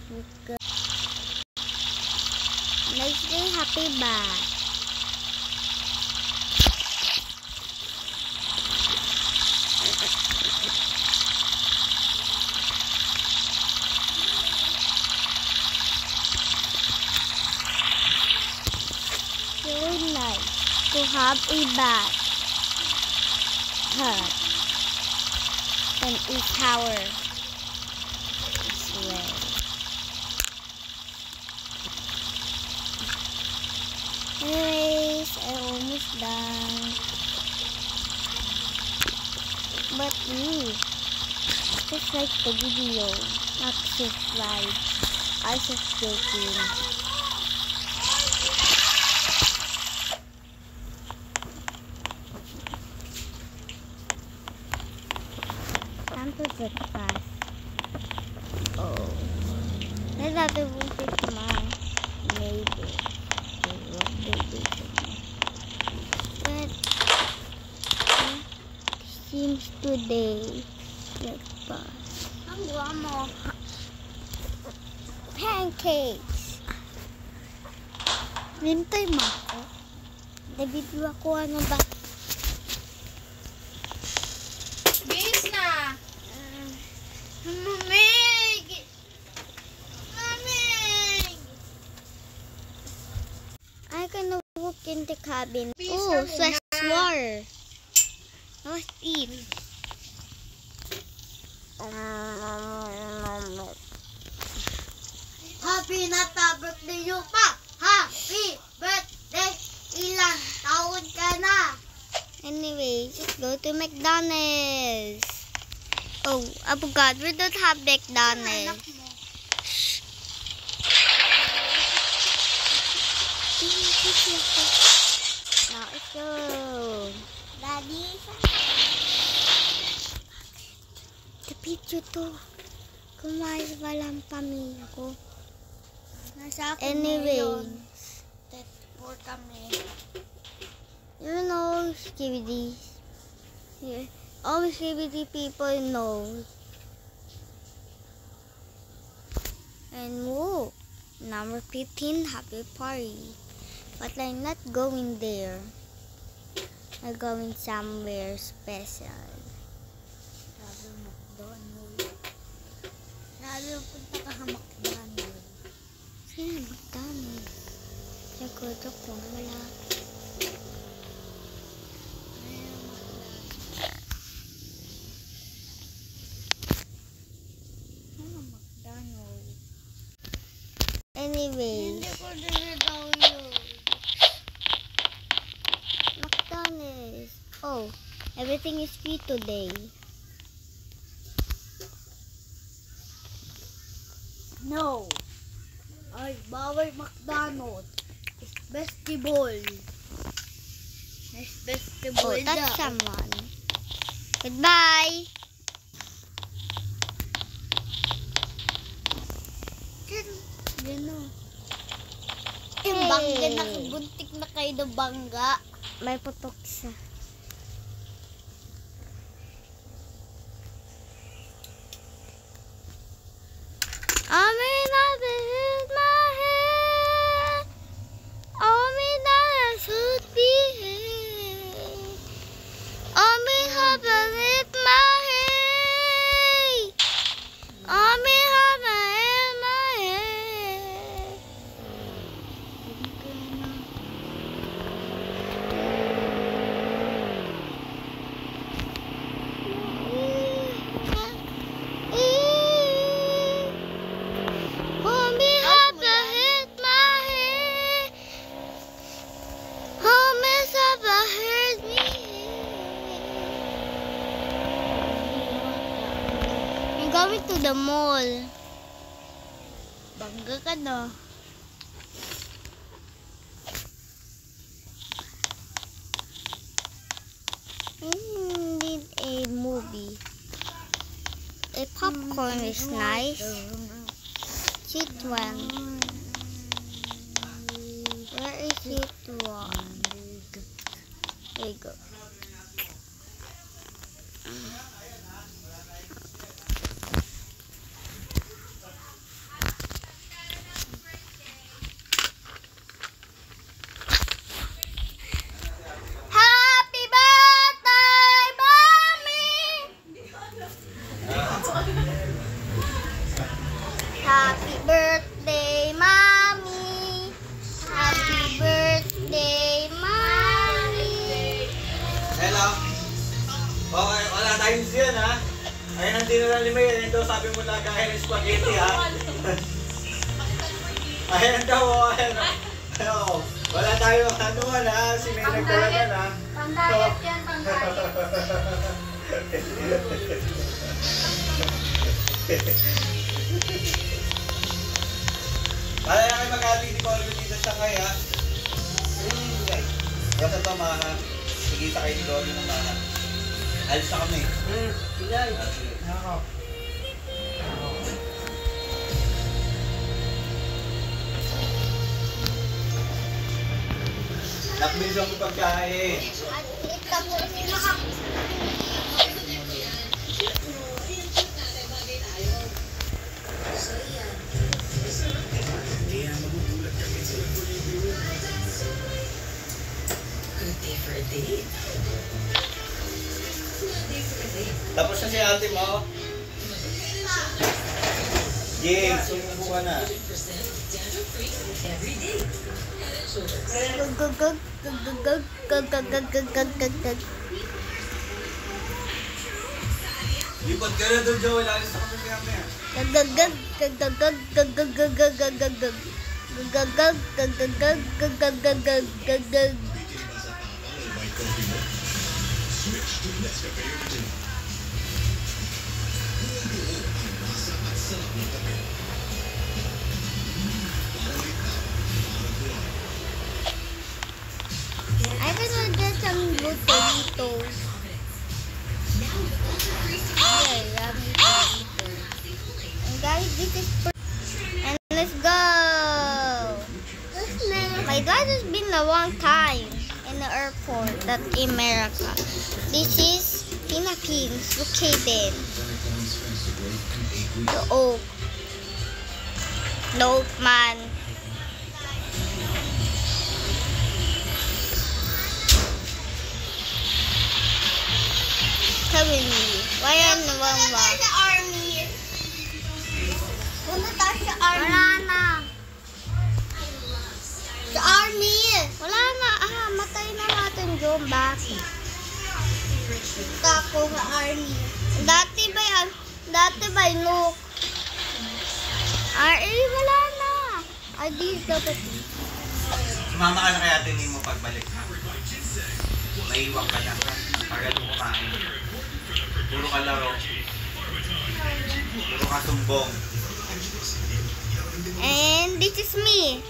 Good. Let's say happy bath. So nice to have a bath tub and a shower as well. Anyways, I'm almost done. But just like the video, not subscribe. I just joking. Time to breakfast. Oh, let's have the room for tomorrow. Maybe. What they do to me. But seems today breakfast. Ang guamo. Pancakes. Nintay mo ako. Nabidyo ako ano ba? Bis na! Mamig! Mamig! I gonna walk in the cabin. Oh, fresh water. Let's eat. Happy na birthday nyo pa! Happy birthday! Ilang taon ka na? Anyway, let's go to McDonald's. Oh, I forgot. We don't have McDonald's. Now let's go. Daddy. The picture to. Kumayos walang pamilya ko. Nasa akin Anyway. for kami. You know, Skibidi. Yeah. All Skibidi people know. And whoa, number 15, happy party. But I'm not going there. I'm going somewhere special. Sabi mo, McDonald's. Sabi mo, punta ka sa McDonald's. Sino McDonald's? Nagutok ko, wala. Anyway, Hindi ko dinadaw yun. McDonald's. Oh, everything is free today. No. Ay, bawal McDonald's. It's festival. It's festival. Oh, that's someone. Goodbye. Yan o. Yung bangga, nakabuntik na kayo ng bangga. May putok sa. I may not hit my head. Oh, me not should be here. Oh, me have a hit my head. Oh, me have a hit my head. Oh, me have a hit my head. Oh, me have a hurt me. I'm going to the mall. Bangga ka na. I need a movie. A popcorn is nice. Cheat one. Where is it one? There you go. Happy birthday, Mommy! Happy birthday, Mommy! Hello? Okay, wala tayong siyan ha. Ayun ang dinala ni May. Ayun daw sabi mo lagahin ng spaghetti ha. Ayun daw o. Ayun. Wala tayong anuhan ha. Si May nagdalagan ha. Pandayat yan, pandayat. Para na kayo mag-happy di ko alam dito sa kaya. Basta to maha. Sigita kayo ni Lolo ng maha. Alis na kami. Sigay. Ako. Nakbilis ako pagkain. At itapos na Tapos na si ate mo. James, sumubo ka na. Lipad ka na doon, Joel. Alis na kami kaya. I can get some potatoes. Yeah, yummy potatoes. And guys, this is and let's go. My God, it's been a long time in the airport that in America. This is Tina King's located. The Oak. The Oak Man. Sabi ni, wala na bang ba? sa army. Punta tayo sa army. Wala na. Sa army. Wala na. Matay na natin yung bakit. Punta ako sa army. Dati ba yan? Dati ba yung look? Wala na. Di dapat. Sumama ka na kaya tingin mo pagbalik ha. Maiwan ka na. Tagal mo kumain. Puro ka laro. Puro ka sumbong. And this is me.